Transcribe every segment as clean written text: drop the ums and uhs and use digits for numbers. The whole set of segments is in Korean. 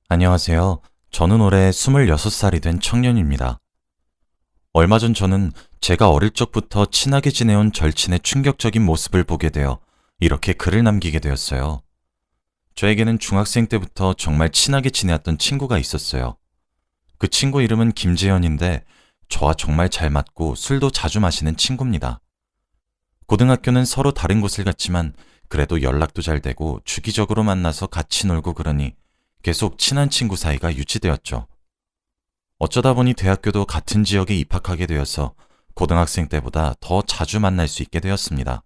안녕하세요. 저는 올해 26살이 된 청년입니다. 얼마 전 저는 제가 어릴 적부터 친하게 지내온 절친의 충격적인 모습을 보게 되어 이렇게 글을 남기게 되었어요. 저에게는 중학생 때부터 정말 친하게 지내왔던 친구가 있었어요. 그 친구 이름은 김재현인데 저와 정말 잘 맞고 술도 자주 마시는 친구입니다. 고등학교는 서로 다른 곳을 갔지만 그래도 연락도 잘 되고 주기적으로 만나서 같이 놀고 그러니 계속 친한 친구 사이가 유지되었죠. 어쩌다 보니 대학교도 같은 지역에 입학하게 되어서 고등학생 때보다 더 자주 만날 수 있게 되었습니다.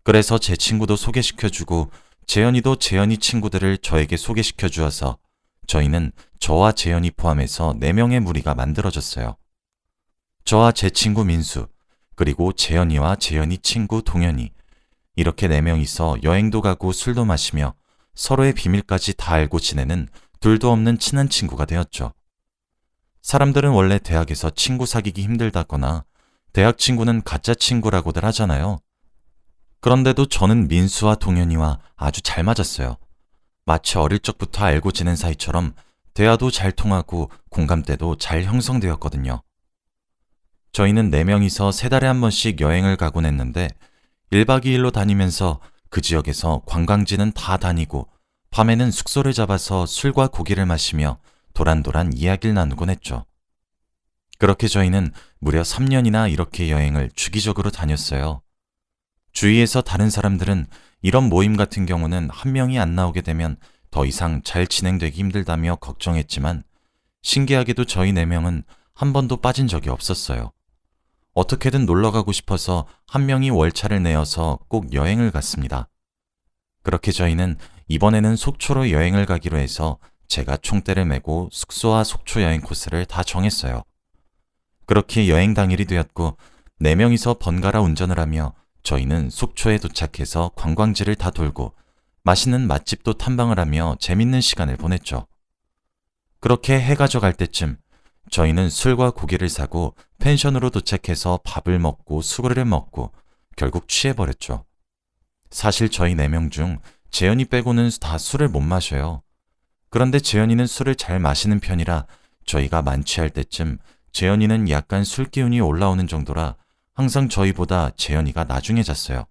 그래서 제 친구도 소개시켜주고 재현이도 재현이 친구들을 저에게 소개시켜 주어서 저희는 저와 재현이 포함해서 4명의 무리가 만들어졌어요. 저와 제 친구 민수, 그리고 재현이와 재현이 친구 동현이, 이렇게 4명이서 여행도 가고 술도 마시며 서로의 비밀까지 다 알고 지내는 둘도 없는 친한 친구가 되었죠. 사람들은 원래 대학에서 친구 사귀기 힘들다거나 대학 친구는 가짜 친구라고들 하잖아요. 그런데도 저는 민수와 동현이와 아주 잘 맞았어요. 마치 어릴 적부터 알고 지낸 사이처럼 대화도 잘 통하고 공감대도 잘 형성되었거든요. 저희는 4명이서 3달에 한 번씩 여행을 가곤 했는데 1박 2일로 다니면서 그 지역에서 관광지는 다 다니고 밤에는 숙소를 잡아서 술과 고기를 마시며 도란도란 이야기를 나누곤 했죠. 그렇게 저희는 무려 3년이나 이렇게 여행을 주기적으로 다녔어요. 주위에서 다른 사람들은 이런 모임 같은 경우는 한 명이 안 나오게 되면 더 이상 잘 진행되기 힘들다며 걱정했지만 신기하게도 저희 4명은 한 번도 빠진 적이 없었어요. 어떻게든 놀러 가고 싶어서 한 명이 월차를 내어서 꼭 여행을 갔습니다. 그렇게 저희는 이번에는 속초로 여행을 가기로 해서 제가 총대를 메고 숙소와 속초 여행 코스를 다 정했어요. 그렇게 여행 당일이 되었고 4명이서 번갈아 운전을 하며 저희는 속초에 도착해서 관광지를 다 돌고 맛있는 맛집도 탐방을 하며 재밌는 시간을 보냈죠. 그렇게 해가 져갈 때쯤 저희는 술과 고기를 사고 펜션으로 도착해서 밥을 먹고 수구를 먹고 결국 취해버렸죠. 사실 저희 4명 중 재현이 빼고는 다 술을 못 마셔요. 그런데 재현이는 술을 잘 마시는 편이라 저희가 만취할 때쯤 재현이는 약간 술 기운이 올라오는 정도라 항상 저희보다 재현이가 나중에 잤어요.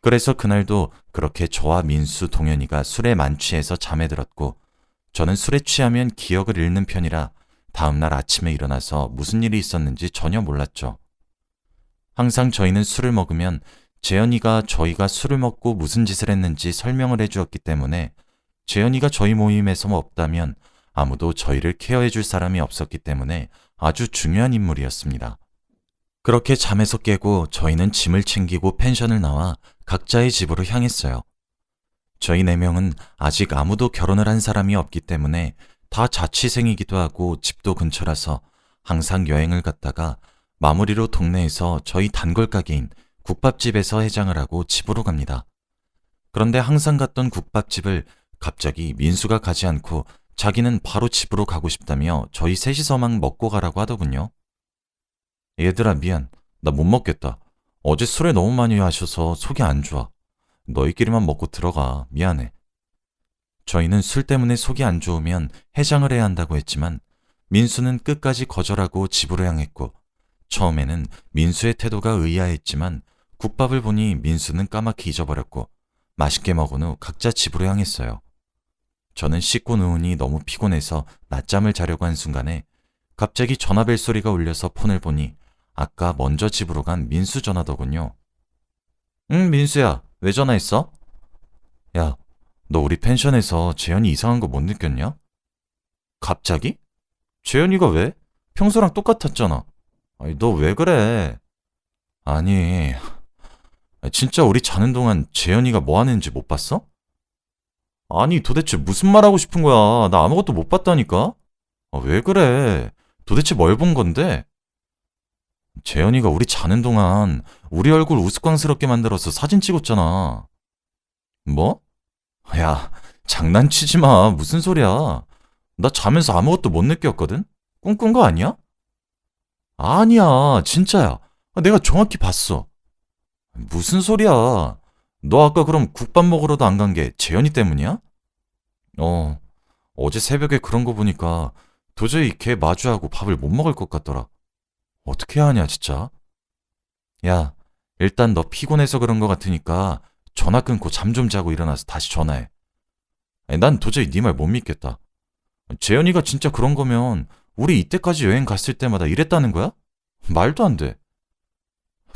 그래서 그날도 그렇게 저와 민수, 동현이가 술에 만취해서 잠에 들었고 저는 술에 취하면 기억을 잃는 편이라 다음날 아침에 일어나서 무슨 일이 있었는지 전혀 몰랐죠. 항상 저희는 술을 먹으면 재현이가 저희가 술을 먹고 무슨 짓을 했는지 설명을 해주었기 때문에 재현이가 저희 모임에서 없다면 아무도 저희를 케어해줄 사람이 없었기 때문에 아주 중요한 인물이었습니다. 그렇게 잠에서 깨고 저희는 짐을 챙기고 펜션을 나와 각자의 집으로 향했어요. 저희 4명은 아직 아무도 결혼을 한 사람이 없기 때문에 다 자취생이기도 하고 집도 근처라서 항상 여행을 갔다가 마무리로 동네에서 저희 단골 가게인 국밥집에서 해장을 하고 집으로 갑니다. 그런데 항상 갔던 국밥집을 갑자기 민수가 가지 않고 자기는 바로 집으로 가고 싶다며 저희 셋이서만 먹고 가라고 하더군요. 얘들아 미안. 나 못 먹겠다. 어제 술을 너무 많이 마셔서 속이 안 좋아. 너희끼리만 먹고 들어가. 미안해. 저희는 술 때문에 속이 안 좋으면 해장을 해야 한다고 했지만 민수는 끝까지 거절하고 집으로 향했고 처음에는 민수의 태도가 의아했지만 국밥을 보니 민수는 까맣게 잊어버렸고 맛있게 먹은 후 각자 집으로 향했어요. 저는 씻고 누우니 너무 피곤해서 낮잠을 자려고 한 순간에 갑자기 전화벨 소리가 울려서 폰을 보니 아까 먼저 집으로 간 민수 전화더군요. 응, 민수야. 왜 전화했어? 야, 너 우리 펜션에서 재현이 이상한 거 못 느꼈냐? 갑자기? 재현이가 왜? 평소랑 똑같았잖아. 아니, 너 왜 그래? 아니, 진짜 우리 자는 동안 재현이가 뭐 하는지 못 봤어? 아니, 도대체 무슨 말 하고 싶은 거야? 나 아무것도 못 봤다니까? 아, 왜 그래? 도대체 뭘 본 건데? 재현이가 우리 자는 동안 우리 얼굴 우스꽝스럽게 만들어서 사진 찍었잖아. 뭐? 야, 장난치지 마. 무슨 소리야? 나 자면서 아무것도 못 느꼈거든? 꿈꾼 거 아니야? 아니야, 진짜야. 내가 정확히 봤어. 무슨 소리야? 너 아까 그럼 국밥 먹으러도 안 간 게 재현이 때문이야? 어, 어제 새벽에 그런 거 보니까 도저히 걔 마주하고 밥을 못 먹을 것 같더라. 어떻게 해야 하냐, 진짜? 야, 일단 너 피곤해서 그런 거 같으니까 전화 끊고 잠 좀 자고 일어나서 다시 전화해. 아니, 난 도저히 네 말 못 믿겠다. 재현이가 진짜 그런 거면 우리 이때까지 여행 갔을 때마다 이랬다는 거야? 말도 안 돼.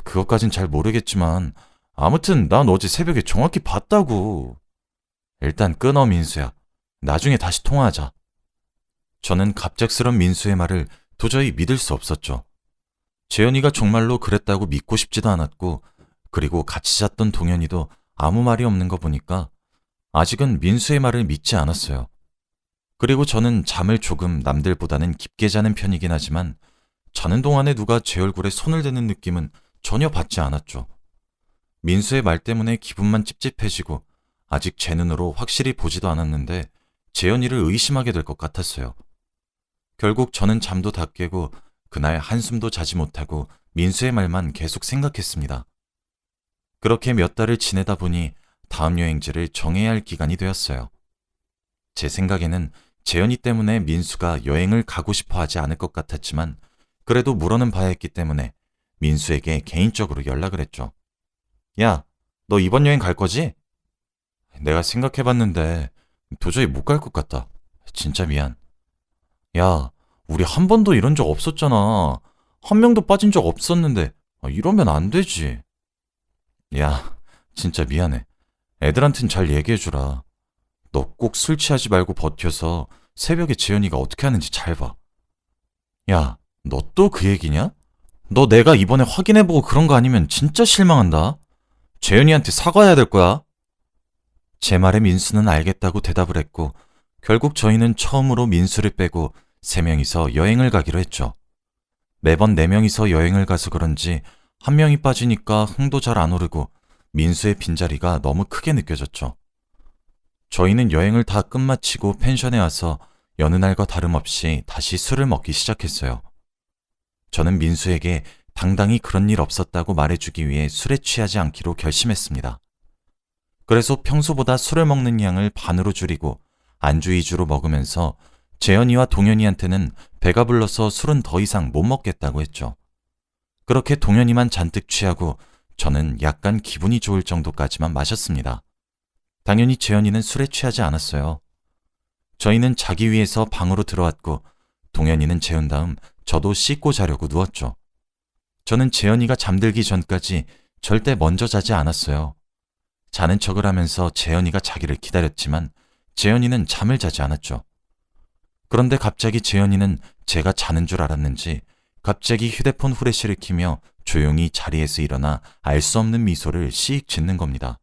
그것까진 잘 모르겠지만 아무튼 난 어제 새벽에 정확히 봤다고. 일단 끊어, 민수야. 나중에 다시 통화하자. 저는 갑작스런 민수의 말을 도저히 믿을 수 없었죠. 재현이가 정말로 그랬다고 믿고 싶지도 않았고, 그리고 같이 잤던 동현이도 아무 말이 없는 거 보니까 아직은 민수의 말을 믿지 않았어요. 그리고 저는 잠을 조금 남들보다는 깊게 자는 편이긴 하지만 자는 동안에 누가 제 얼굴에 손을 대는 느낌은 전혀 받지 않았죠. 민수의 말 때문에 기분만 찝찝해지고 아직 제 눈으로 확실히 보지도 않았는데 재현이를 의심하게 될 것 같았어요. 결국 저는 잠도 다 깨고 그날 한숨도 자지 못하고 민수의 말만 계속 생각했습니다. 그렇게 몇 달을 지내다 보니 다음 여행지를 정해야 할 기간이 되었어요. 제 생각에는 재현이 때문에 민수가 여행을 가고 싶어 하지 않을 것 같았지만 그래도 물어는 봐야 했기 때문에 민수에게 개인적으로 연락을 했죠. 야, 너 이번 여행 갈 거지? 내가 생각해봤는데 도저히 못 갈 것 같다. 진짜 미안. 야, 우리 한 번도 이런 적 없었잖아. 한 명도 빠진 적 없었는데 이러면 안 되지. 야, 진짜 미안해. 애들한텐 잘 얘기해주라. 너 꼭 술 취하지 말고 버텨서 새벽에 재현이가 어떻게 하는지 잘 봐. 야, 너 또 그 얘기냐? 너 내가 이번에 확인해보고 그런 거 아니면 진짜 실망한다. 재현이한테 사과해야 될 거야. 제 말에 민수는 알겠다고 대답을 했고 결국 저희는 처음으로 민수를 빼고 3명이서 여행을 가기로 했죠. 매번 4명이서 여행을 가서 그런지 한 명이 빠지니까 흥도 잘 안 오르고 민수의 빈자리가 너무 크게 느껴졌죠. 저희는 여행을 다 끝마치고 펜션에 와서 여느 날과 다름없이 다시 술을 먹기 시작했어요. 저는 민수에게 당당히 그런 일 없었다고 말해주기 위해 술에 취하지 않기로 결심했습니다. 그래서 평소보다 술을 먹는 양을 반으로 줄이고 안주 위주로 먹으면서 재현이와 동현이한테는 배가 불러서 술은 더 이상 못 먹겠다고 했죠. 그렇게 동현이만 잔뜩 취하고 저는 약간 기분이 좋을 정도까지만 마셨습니다. 당연히 재현이는 술에 취하지 않았어요. 저희는 자기 위해서 방으로 들어왔고 동현이는 재운 다음 저도 씻고 자려고 누웠죠. 저는 재현이가 잠들기 전까지 절대 먼저 자지 않았어요. 자는 척을 하면서 재현이가 자기를 기다렸지만 재현이는 잠을 자지 않았죠. 그런데 갑자기 재현이는 제가 자는 줄 알았는지 갑자기 휴대폰 후레쉬를 켜며 조용히 자리에서 일어나 알 수 없는 미소를 씩 짓는 겁니다.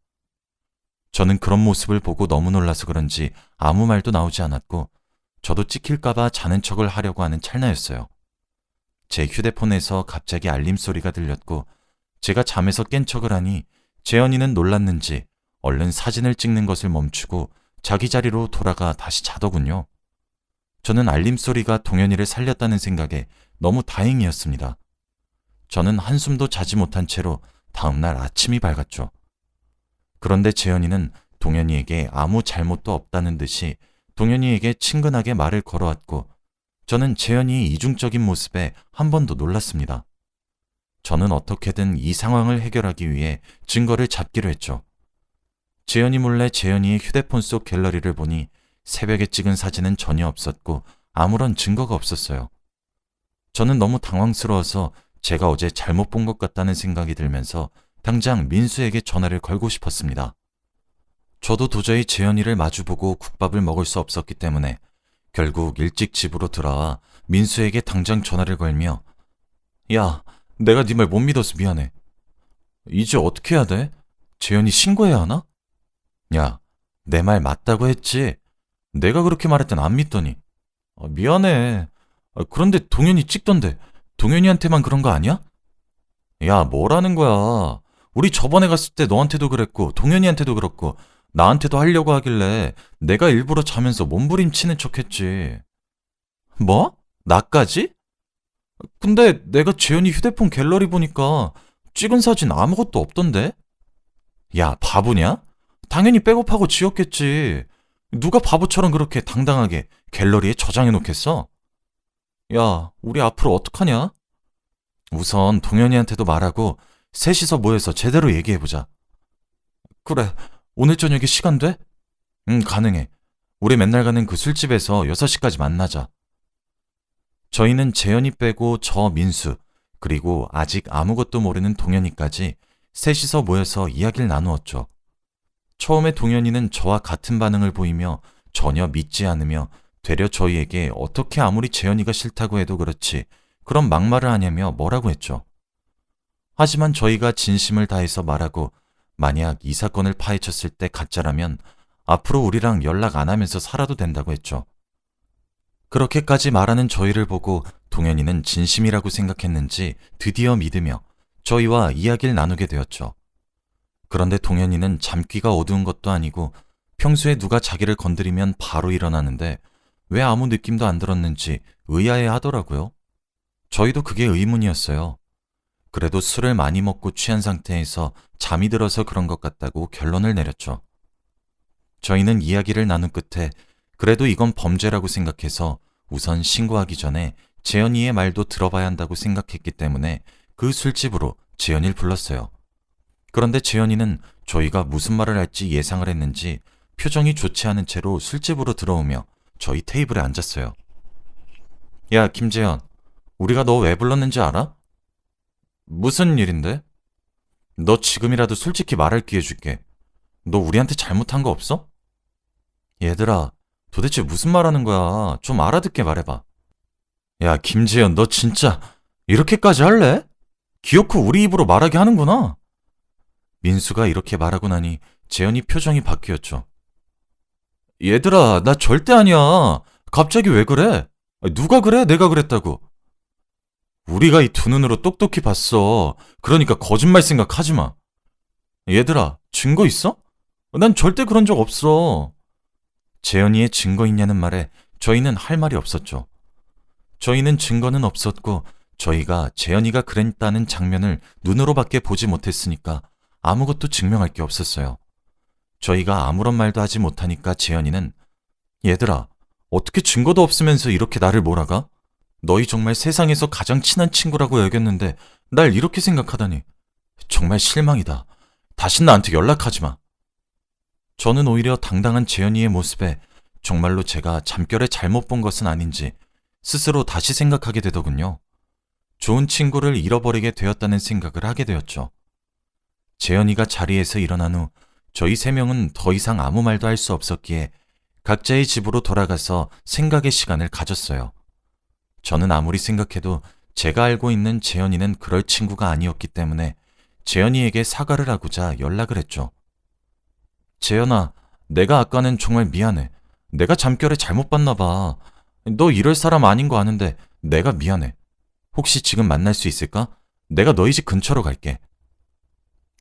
저는 그런 모습을 보고 너무 놀라서 그런지 아무 말도 나오지 않았고 저도 찍힐까봐 자는 척을 하려고 하는 찰나였어요. 제 휴대폰에서 갑자기 알림 소리가 들렸고 제가 잠에서 깬 척을 하니 재현이는 놀랐는지 얼른 사진을 찍는 것을 멈추고 자기 자리로 돌아가 다시 자더군요. 저는 알림 소리가 동현이를 살렸다는 생각에 너무 다행이었습니다. 저는 한숨도 자지 못한 채로 다음날 아침이 밝았죠. 그런데 재현이는 동현이에게 아무 잘못도 없다는 듯이 동현이에게 친근하게 말을 걸어왔고 저는 재현이의 이중적인 모습에 한 번 더 놀랐습니다. 저는 어떻게든 이 상황을 해결하기 위해 증거를 잡기로 했죠. 재현이 몰래 재현이의 휴대폰 속 갤러리를 보니 새벽에 찍은 사진은 전혀 없었고 아무런 증거가 없었어요. 저는 너무 당황스러워서 제가 어제 잘못 본 것 같다는 생각이 들면서 당장 민수에게 전화를 걸고 싶었습니다. 저도 도저히 재현이를 마주보고 국밥을 먹을 수 없었기 때문에 결국 일찍 집으로 돌아와 민수에게 당장 전화를 걸며 야, 내가 네 말 못 믿어서 미안해. 이제 어떻게 해야 돼? 재현이 신고해야 하나? 야, 내 말 맞다고 했지. 내가 그렇게 말할 땐 안 믿더니. 미안해. 그런데 동현이 찍던데 동현이한테만 그런 거 아니야? 야, 뭐라는 거야. 우리 저번에 갔을 때 너한테도 그랬고 동현이한테도 그렇고 나한테도 하려고 하길래 내가 일부러 자면서 몸부림치는 척했지. 뭐? 나까지? 근데 내가 재현이 휴대폰 갤러리 보니까 찍은 사진 아무것도 없던데? 야, 바보냐? 당연히 백업하고 지웠겠지. 누가 바보처럼 그렇게 당당하게 갤러리에 저장해 놓겠어? 야, 우리 앞으로 어떡하냐? 우선 동현이한테도 말하고 셋이서 모여서 제대로 얘기해보자. 그래, 오늘 저녁에 시간 돼? 응, 가능해. 우리 맨날 가는 그 술집에서 6시까지 만나자. 저희는 재현이 빼고 저 민수, 그리고 아직 아무것도 모르는 동현이까지 셋이서 모여서 이야기를 나누었죠. 처음에 동현이는 저와 같은 반응을 보이며 전혀 믿지 않으며 되려 저희에게 어떻게 아무리 재현이가 싫다고 해도 그렇지 그런 막말을 하냐며 뭐라고 했죠. 하지만 저희가 진심을 다해서 말하고 만약 이 사건을 파헤쳤을 때 가짜라면 앞으로 우리랑 연락 안 하면서 살아도 된다고 했죠. 그렇게까지 말하는 저희를 보고 동현이는 진심이라고 생각했는지 드디어 믿으며 저희와 이야기를 나누게 되었죠. 그런데 동현이는 잠귀가 어두운 것도 아니고 평소에 누가 자기를 건드리면 바로 일어나는데 왜 아무 느낌도 안 들었는지 의아해 하더라고요. 저희도 그게 의문이었어요. 그래도 술을 많이 먹고 취한 상태에서 잠이 들어서 그런 것 같다고 결론을 내렸죠. 저희는 이야기를 나눈 끝에 그래도 이건 범죄라고 생각해서 우선 신고하기 전에 재현이의 말도 들어봐야 한다고 생각했기 때문에 그 술집으로 재현이를 불렀어요. 그런데 재현이는 저희가 무슨 말을 할지 예상을 했는지 표정이 좋지 않은 채로 술집으로 들어오며 저희 테이블에 앉았어요. 야, 김재현, 우리가 너 왜 불렀는지 알아? 무슨 일인데? 너 지금이라도 솔직히 말할 기회 줄게. 너 우리한테 잘못한 거 없어? 얘들아, 도대체 무슨 말 하는 거야? 좀 알아듣게 말해봐. 야, 김재현, 너 진짜 이렇게까지 할래? 기어코 우리 입으로 말하게 하는구나. 민수가 이렇게 말하고 나니 재현이 표정이 바뀌었죠. 얘들아, 나 절대 아니야. 갑자기 왜 그래? 누가 그래? 내가 그랬다고. 우리가 이 두 눈으로 똑똑히 봤어. 그러니까 거짓말 생각하지 마. 얘들아, 증거 있어? 난 절대 그런 적 없어. 재현이의 증거 있냐는 말에 저희는 할 말이 없었죠. 저희는 증거는 없었고 저희가 재현이가 그랬다는 장면을 눈으로밖에 보지 못했으니까 아무것도 증명할 게 없었어요. 저희가 아무런 말도 하지 못하니까 재현이는 얘들아, 어떻게 증거도 없으면서 이렇게 나를 몰아가? 너희 정말 세상에서 가장 친한 친구라고 여겼는데 날 이렇게 생각하다니. 정말 실망이다. 다신 나한테 연락하지 마. 저는 오히려 당당한 재현이의 모습에 정말로 제가 잠결에 잘못 본 것은 아닌지 스스로 다시 생각하게 되더군요. 좋은 친구를 잃어버리게 되었다는 생각을 하게 되었죠. 재현이가 자리에서 일어난 후 저희 세 명은 더 이상 아무 말도 할 수 없었기에 각자의 집으로 돌아가서 생각의 시간을 가졌어요. 저는 아무리 생각해도 제가 알고 있는 재현이는 그럴 친구가 아니었기 때문에 재현이에게 사과를 하고자 연락을 했죠. 재현아, 내가 아까는 정말 미안해. 내가 잠결에 잘못 봤나 봐. 너 이럴 사람 아닌 거 아는데 내가 미안해. 혹시 지금 만날 수 있을까? 내가 너희 집 근처로 갈게.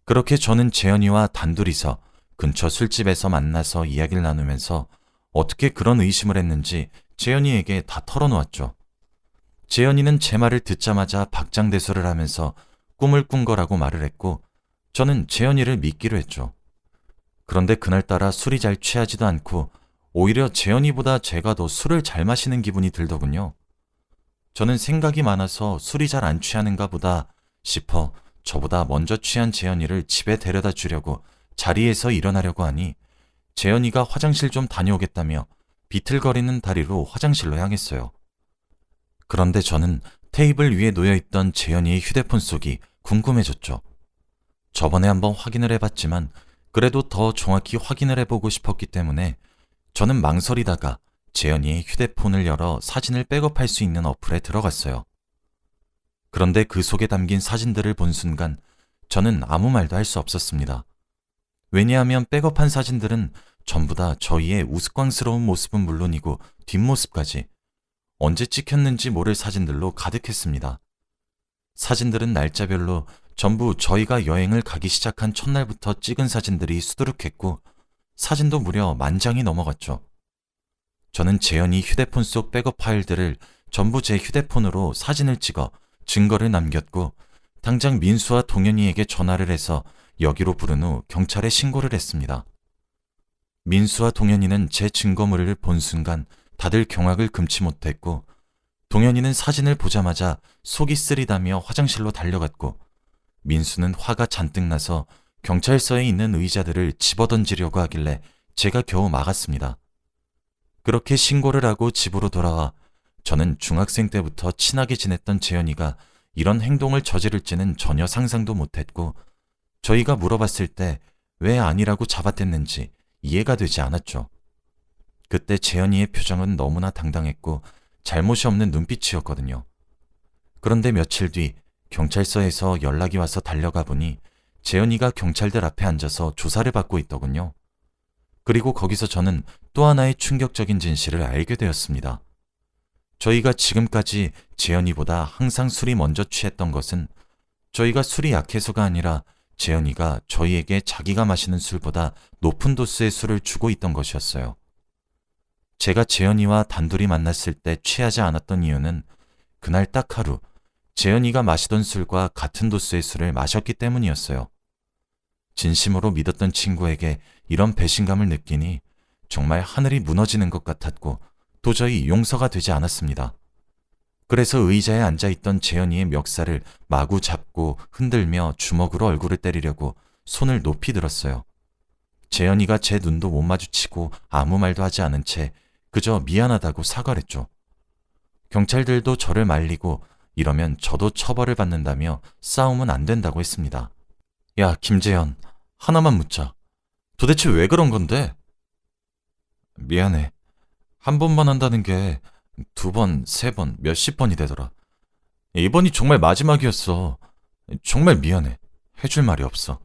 그렇게 저는 재현이와 단둘이서 근처 술집에서 만나서 이야기를 나누면서 어떻게 그런 의심을 했는지 재현이에게 다 털어놓았죠. 재현이는 제 말을 듣자마자 박장대소를 하면서 꿈을 꾼 거라고 말을 했고 저는 재현이를 믿기로 했죠. 그런데 그날따라 술이 잘 취하지도 않고 오히려 재현이보다 제가 더 술을 잘 마시는 기분이 들더군요. 저는 생각이 많아서 술이 잘 안 취하는가 보다 싶어 저보다 먼저 취한 재현이를 집에 데려다 주려고 자리에서 일어나려고 하니 재현이가 화장실 좀 다녀오겠다며 비틀거리는 다리로 화장실로 향했어요. 그런데 저는 테이블 위에 놓여있던 재현이의 휴대폰 속이 궁금해졌죠. 저번에 한번 확인을 해봤지만 그래도 더 정확히 확인을 해보고 싶었기 때문에 저는 망설이다가 재현이의 휴대폰을 열어 사진을 백업할 수 있는 어플에 들어갔어요. 그런데 그 속에 담긴 사진들을 본 순간 저는 아무 말도 할 수 없었습니다. 왜냐하면 백업한 사진들은 전부 다 저희의 우스꽝스러운 모습은 물론이고 뒷모습까지 언제 찍혔는지 모를 사진들로 가득했습니다. 사진들은 날짜별로 전부 저희가 여행을 가기 시작한 첫날부터 찍은 사진들이 수두룩했고 사진도 무려 10,000장이 넘어갔죠. 저는 재현이 휴대폰 속 백업 파일들을 전부 제 휴대폰으로 사진을 찍어 증거를 남겼고 당장 민수와 동현이에게 전화를 해서 여기로 부른 후 경찰에 신고를 했습니다. 민수와 동현이는 제 증거물을 본 순간 다들 경악을 금치 못했고, 동현이는 사진을 보자마자 속이 쓰리다며 화장실로 달려갔고, 민수는 화가 잔뜩 나서 경찰서에 있는 의자들을 집어던지려고 하길래 제가 겨우 막았습니다. 그렇게 신고를 하고 집으로 돌아와 저는 중학생 때부터 친하게 지냈던 재현이가 이런 행동을 저지를지는 전혀 상상도 못했고, 저희가 물어봤을 때 왜 아니라고 잡아댔는지 이해가 되지 않았죠. 그때 재현이의 표정은 너무나 당당했고 잘못이 없는 눈빛이었거든요. 그런데 며칠 뒤 경찰서에서 연락이 와서 달려가 보니 재현이가 경찰들 앞에 앉아서 조사를 받고 있더군요. 그리고 거기서 저는 또 하나의 충격적인 진실을 알게 되었습니다. 저희가 지금까지 재현이보다 항상 술이 먼저 취했던 것은 저희가 술이 약해서가 아니라 재현이가 저희에게 자기가 마시는 술보다 높은 도수의 술을 주고 있던 것이었어요. 제가 재현이와 단둘이 만났을 때 취하지 않았던 이유는 그날 딱 하루 재현이가 마시던 술과 같은 도수의 술을 마셨기 때문이었어요. 진심으로 믿었던 친구에게 이런 배신감을 느끼니 정말 하늘이 무너지는 것 같았고 도저히 용서가 되지 않았습니다. 그래서 의자에 앉아있던 재현이의 멱살을 마구 잡고 흔들며 주먹으로 얼굴을 때리려고 손을 높이 들었어요. 재현이가 제 눈도 못 마주치고 아무 말도 하지 않은 채 그저 미안하다고 사과를 했죠. 경찰들도 저를 말리고 이러면 저도 처벌을 받는다며 싸움은 안 된다고 했습니다. 야, 김재현, 하나만 묻자. 도대체 왜 그런 건데? 미안해. 한 번만 한다는 게 두 번, 세 번, 몇십 번이 되더라. 이번이 정말 마지막이었어. 정말 미안해. 해줄 말이 없어.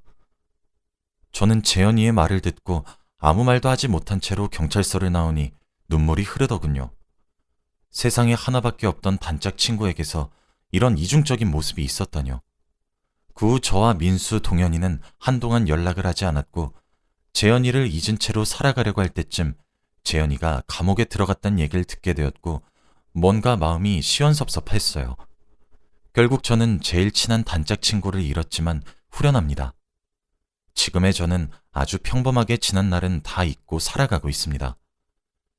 저는 재현이의 말을 듣고 아무 말도 하지 못한 채로 경찰서를 나오니 눈물이 흐르더군요. 세상에 하나밖에 없던 단짝 친구에게서 이런 이중적인 모습이 있었다뇨. 그 후 저와 민수, 동현이는 한동안 연락을 하지 않았고 재현이를 잊은 채로 살아가려고 할 때쯤 재현이가 감옥에 들어갔다는 얘기를 듣게 되었고 뭔가 마음이 시원섭섭했어요. 결국 저는 제일 친한 단짝 친구를 잃었지만 후련합니다. 지금의 저는 아주 평범하게 지난 날은 다 잊고 살아가고 있습니다.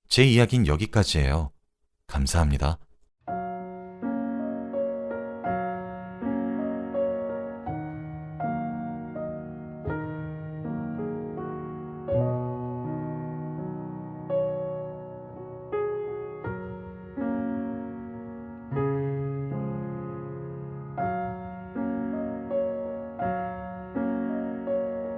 제 이야기는 여기까지예요. 감사합니다.